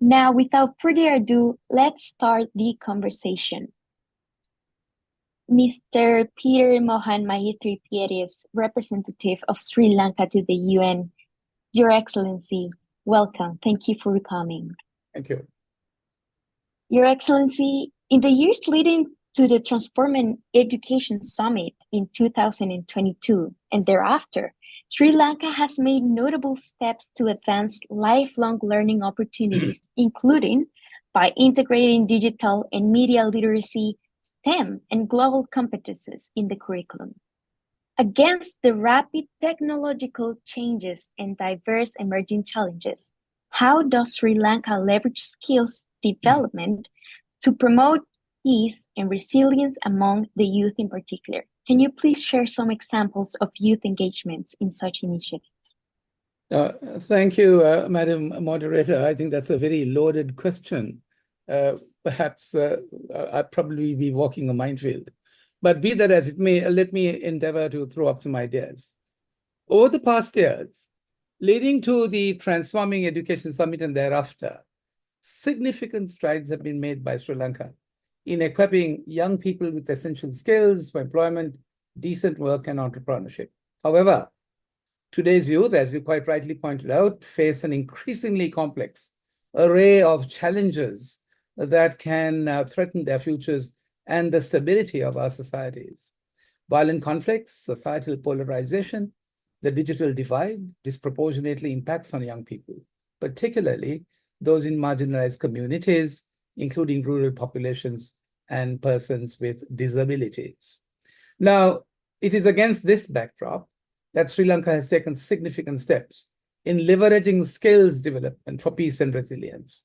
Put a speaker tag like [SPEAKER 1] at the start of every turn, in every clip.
[SPEAKER 1] Now, without further ado, let's start the conversation. Mr. Peter Mohan Maitri Pieris, representative of Sri Lanka to the UN, Your Excellency, welcome. Thank you for coming.
[SPEAKER 2] Thank you.
[SPEAKER 1] Your Excellency, in the years leading to the Transforming Education Summit in 2022 and thereafter, Sri Lanka has made notable steps to advance lifelong learning opportunities, including by integrating digital and media literacy, STEM, and global competences in the curriculum. Against the rapid technological changes and diverse emerging challenges, how does Sri Lanka leverage skills development to promote peace and resilience among the youth in particular? Can you please share some examples of youth engagements in such initiatives?
[SPEAKER 2] Thank you, Madam Moderator. I think that's a very loaded question. Perhaps I'd probably be walking a minefield. But be that as it may, let me endeavor to throw up some ideas. Over the past years, leading to the Transforming Education Summit and thereafter, significant strides have been made by Sri Lanka in equipping young people with essential skills for employment, decent work, and entrepreneurship. However, today's youth, as you quite rightly pointed out, face an increasingly complex array of challenges that can threaten their futures and the stability of our societies. Violent conflicts, societal polarization, the digital divide disproportionately impacts on young people, particularly those in marginalized communities, including rural populations and persons with disabilities. Now, it is against this backdrop that Sri Lanka has taken significant steps in leveraging skills development for peace and resilience.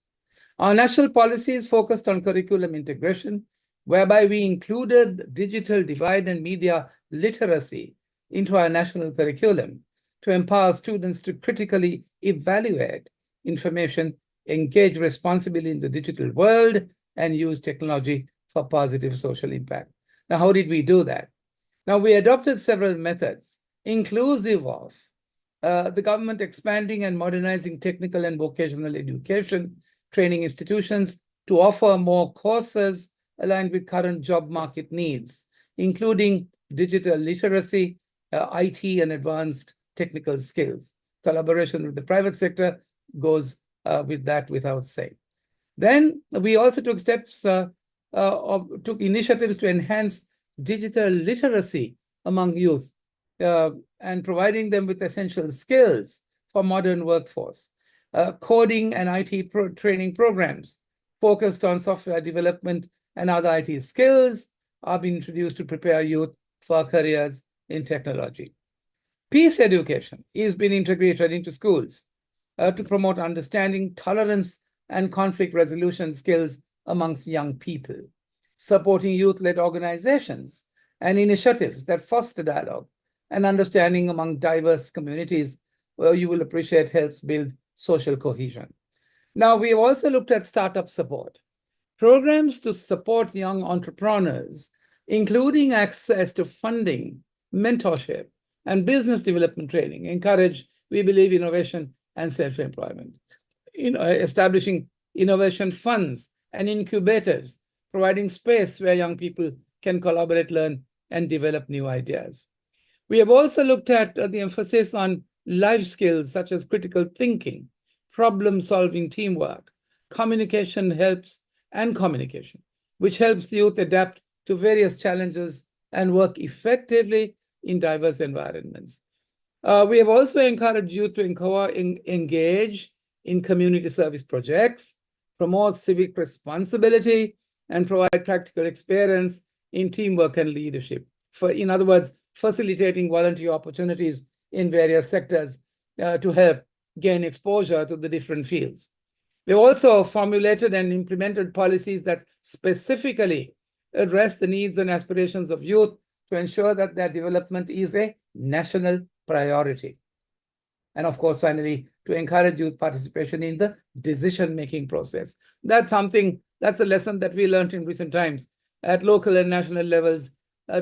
[SPEAKER 2] Our national policy is focused on curriculum integration, whereby we included digital divide and media literacy into our national curriculum to empower students to critically evaluate information, engage responsibly in the digital world, and use technology for positive social impact. Now, how did we do that? Now, we adopted several methods, inclusive of the government expanding and modernizing technical and vocational education training institutions to offer more courses aligned with current job market needs, including digital literacy, IT, and advanced technical skills. Collaboration with the private sector goes with that without saying. Then we also took steps, took initiatives to enhance digital literacy among youth and providing them with essential skills for modern workforce. Coding and IT training programs focused on software development and other IT skills are being introduced to prepare youth for careers in technology. Peace education is being integrated into schools to promote understanding, tolerance, and conflict resolution skills amongst young people, supporting youth-led organizations and initiatives that foster dialogue and understanding among diverse communities, where you will appreciate helps build social cohesion. Now, we have also looked at startup support, programs to support young entrepreneurs, including access to funding, mentorship, and business development training, encourage, we believe, innovation and self-employment. Establishing innovation funds and incubators, providing space where young people can collaborate, learn, and develop new ideas. We have also looked at the emphasis on life skills such as critical thinking, problem-solving, teamwork, communication helps, and communication, which helps youth adapt to various challenges and work effectively in diverse environments. We have also encouraged youth to engage in community service projects, promote civic responsibility, and provide practical experience in teamwork and leadership. In other words, facilitating volunteer opportunities in various sectors to help gain exposure to the different fields. We also formulated and implemented policies that specifically address the needs and aspirations of youth to ensure that their development is a national priority. And of course, finally, to encourage youth participation in the decision-making process. That's a lesson that we learned in recent times at local and national levels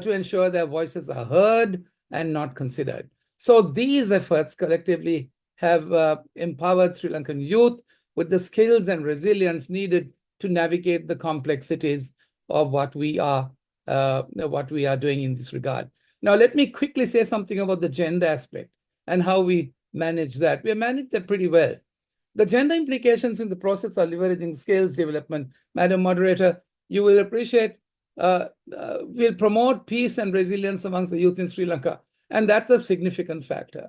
[SPEAKER 2] to ensure their voices are heard and not considered. So these efforts collectively have empowered Sri Lankan youth with the skills and resilience needed to navigate the complexities of what we are doing in this regard. Now, let me quickly say something about the gender aspect and how we manage that. We manage that pretty well. The gender implications in the process of leveraging skills development, Madam Moderator, you will appreciate, will promote peace and resilience amongst the youth in Sri Lanka. And that's a significant factor.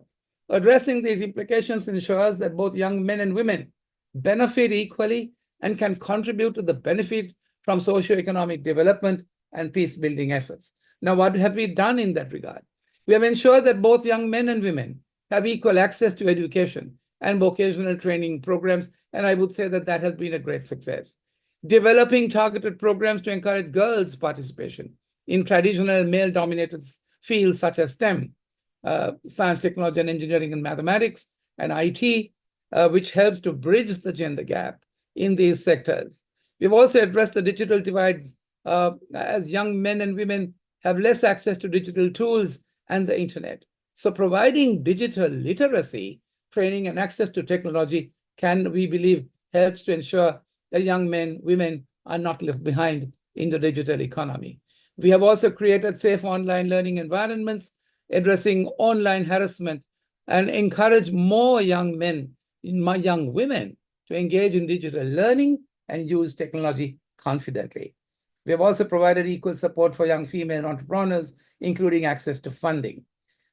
[SPEAKER 2] Addressing these implications ensures that both young men and women benefit equally and can contribute to the benefit from socio-economic development and peace-building efforts. Now, what have we done in that regard? We have ensured that both young men and women have equal access to education and vocational training programs, and I would say that that has been a great success. Developing targeted programs to encourage girls' participation in traditional male-dominated fields such as STEM, science, technology, and engineering and mathematics, and IT, which helps to bridge the gender gap in these sectors. We've also addressed the digital divides as young men and women have less access to digital tools and the internet. So providing digital literacy, training, and access to technology we believe, helps to ensure that young men, women are not left behind in the digital economy. We have also created safe online learning environments, addressing online harassment, and encourage more young men, young women to engage in digital learning and use technology confidently. We have also provided equal support for young female entrepreneurs, including access to funding.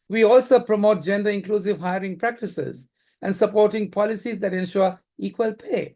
[SPEAKER 2] We also promote gender-inclusive hiring practices and supporting policies that ensure equal pay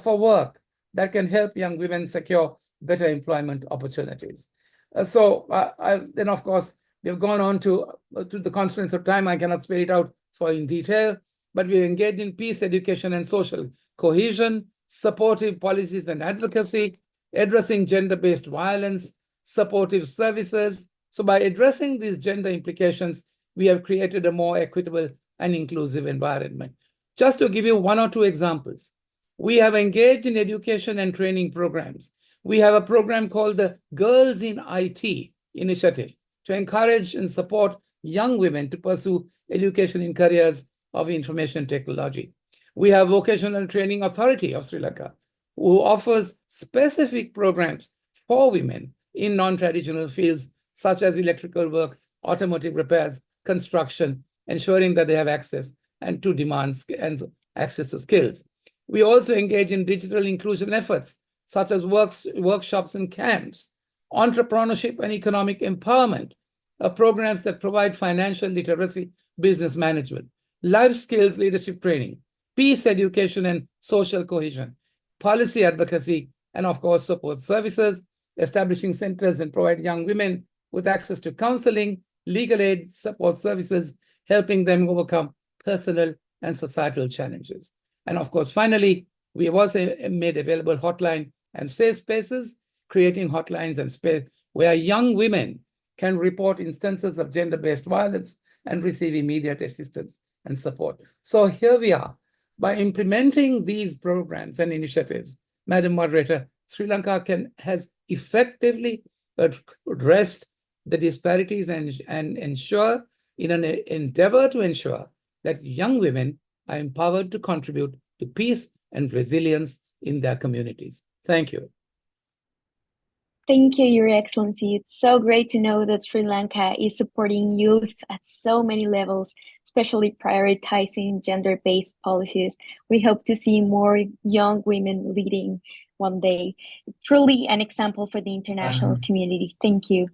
[SPEAKER 2] for work that can help young women secure better employment opportunities. Then, of course, we've gone on to the constraints of time. I cannot spell it out for in detail, but we engaged in peace, education, and social cohesion, supportive policies and advocacy, addressing gender-based violence, supportive services. So by addressing these gender implications, we have created a more equitable and inclusive environment. Just to give you one or two examples, we have engaged in education and training programs. We have a program called the Girls in IT initiative to encourage and support young women to pursue education in careers of information technology. We have Vocational Training Authority of Sri Lanka, who offers specific programs for women in non-traditional fields such as electrical work, automotive repairs, construction, ensuring that they have access and to demands and access to skills. We also engage in digital inclusion efforts such as workshops and camps, entrepreneurship and economic empowerment, programs that provide financial literacy, business management, life skills leadership training, peace education and social cohesion, policy advocacy, and of course, support services, establishing centers and provide young women with access to counseling, legal aid, support services, helping them overcome personal and societal challenges. And of course, finally, we have also made available hotline and safe spaces, creating hotlines and space where young women can report instances of gender-based violence and receive immediate assistance and support. So here we are. By implementing these programs and initiatives, Madam Moderator, Sri Lanka has effectively addressed the disparities and ensure, in an endeavor to ensure that young women are empowered to contribute to peace and resilience in their communities. Thank you.
[SPEAKER 1] Thank you, Your Excellency. It's so great to know that Sri Lanka is supporting youth at so many levels, especially prioritizing gender-based policies. We hope to see more young women leading one day. Truly an example for the international community. Thank you.